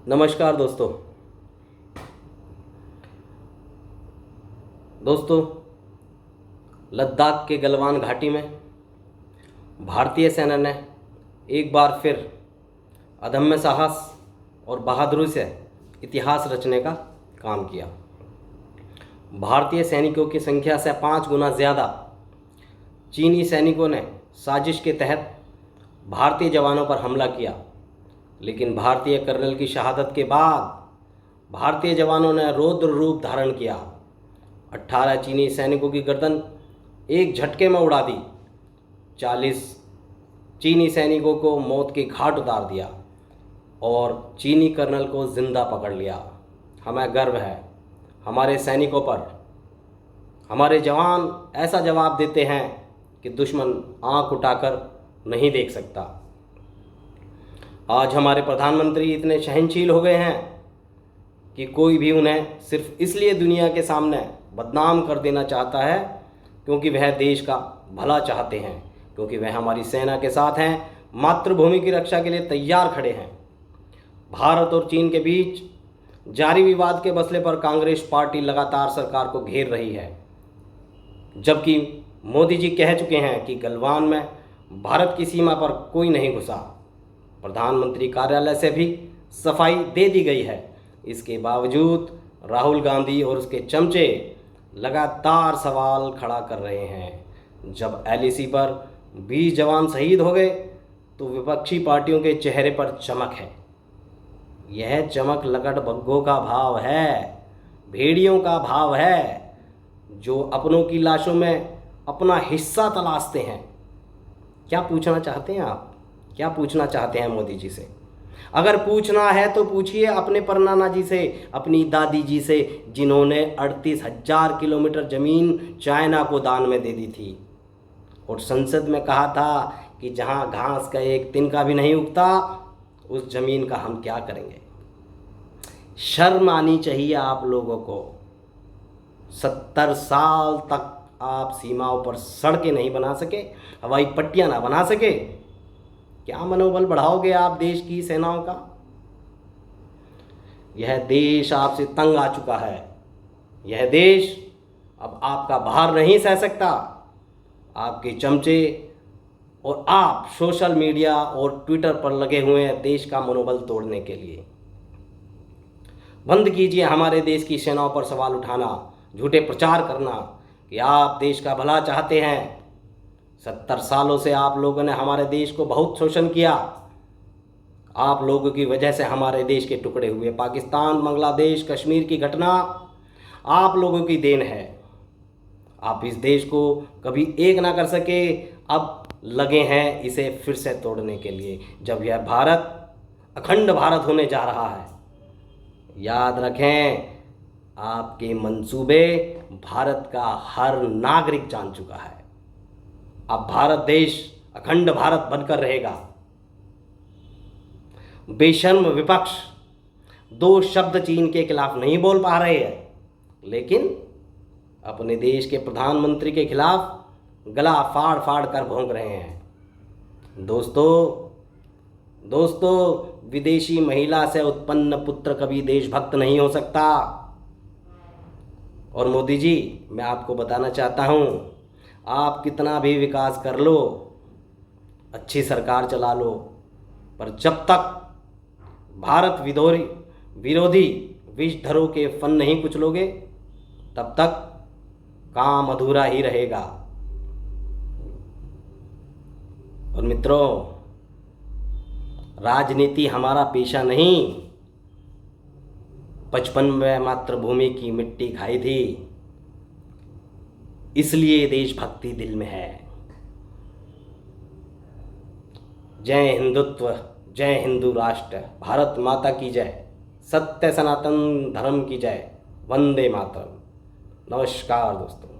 नमस्कार दोस्तों। लद्दाख के गलवान घाटी में भारतीय सेना ने एक बार फिर अदम्य साहस और बहादुरी से इतिहास रचने का काम किया। भारतीय सैनिकों की संख्या से 5 गुना ज़्यादा चीनी सैनिकों ने साजिश के तहत भारतीय जवानों पर हमला किया, लेकिन भारतीय कर्नल की शहादत के बाद भारतीय जवानों ने रौद्र रूप धारण किया। 18 चीनी सैनिकों की गर्दन एक झटके में उड़ा दी, 40 चीनी सैनिकों को मौत के घाट उतार दिया और चीनी कर्नल को जिंदा पकड़ लिया। हमें गर्व है हमारे सैनिकों पर। हमारे जवान ऐसा जवाब देते हैं कि दुश्मन आंख उठाकर नहीं देख सकता। आज हमारे प्रधानमंत्री इतने सहनशील हो गए हैं कि कोई भी उन्हें सिर्फ इसलिए दुनिया के सामने बदनाम कर देना चाहता है क्योंकि वह देश का भला चाहते हैं, क्योंकि वह हमारी सेना के साथ हैं, मातृभूमि की रक्षा के लिए तैयार खड़े हैं। भारत और चीन के बीच जारी विवाद के मसले पर कांग्रेस पार्टी लगातार सरकार को घेर रही है, जबकि मोदी जी कह चुके हैं कि गलवान में भारत की सीमा पर कोई नहीं घुसा। प्रधानमंत्री कार्यालय से भी सफाई दे दी गई है। इसके बावजूद राहुल गांधी और उसके चमचे लगातार सवाल खड़ा कर रहे हैं। जब एलएसी पर 20 जवान शहीद हो गए तो विपक्षी पार्टियों के चेहरे पर चमक है। यह चमक लकड़बग्घों का भाव है, भेड़ियों का भाव है, जो अपनों की लाशों में अपना हिस्सा तलाशते हैं। क्या पूछना चाहते हैं आप? क्या पूछना चाहते हैं मोदी जी से? अगर पूछना है तो पूछिए अपने परनाना जी से, अपनी दादी जी से, जिन्होंने 38,000 किलोमीटर ज़मीन चाइना को दान में दे दी थी और संसद में कहा था कि जहां घास का एक तिनका भी नहीं उगता उस ज़मीन का हम क्या करेंगे। शर्म आनी चाहिए आप लोगों को। 70 साल तक आप सीमाओं पर सड़कें नहीं बना सके, हवाई पट्टियां ना बना सके। क्या मनोबल बढ़ाओगे आप देश की सेनाओं का? यह देश आपसे तंग आ चुका है। यह देश अब आपका भार नहीं सह सकता। आपके चमचे और आप सोशल मीडिया और ट्विटर पर लगे हुए हैं देश का मनोबल तोड़ने के लिए। बंद कीजिए हमारे देश की सेनाओं पर सवाल उठाना, झूठे प्रचार करना कि आप देश का भला चाहते हैं। 70 सालों से आप लोगों ने हमारे देश को बहुत शोषण किया। आप लोगों की वजह से हमारे देश के टुकड़े हुए। पाकिस्तान, बांग्लादेश, कश्मीर की घटना आप लोगों की देन है। आप इस देश को कभी एक ना कर सके, अब लगे हैं इसे फिर से तोड़ने के लिए, जब यह भारत अखंड भारत होने जा रहा है। याद रखें, आपके मंसूबे भारत का हर नागरिक जान चुका है। अब भारत देश अखंड भारत बनकर रहेगा। बेशर्म विपक्ष 2 शब्द चीन के खिलाफ नहीं बोल पा रहे हैं, लेकिन अपने देश के प्रधानमंत्री के खिलाफ गला फाड़ फाड़ कर भौंक रहे हैं। दोस्तों, विदेशी महिला से उत्पन्न पुत्र कभी देशभक्त नहीं हो सकता। और मोदी जी, मैं आपको बताना चाहता हूँ, आप कितना भी विकास कर लो, अच्छी सरकार चला लो, पर जब तक भारत विरोधी विषधरों के फन नहीं कुचलोगे, तब तक काम अधूरा ही रहेगा। और मित्रों, राजनीति हमारा पेशा नहीं। 55 में मातृभूमि की मिट्टी खाई थी, इसलिए देशभक्ति दिल में है। जय हिंदुत्व, जय हिंदू राष्ट्र, भारत माता की जय, सत्य सनातन धर्म की जय, वंदे मातरम। नमस्कार दोस्तों।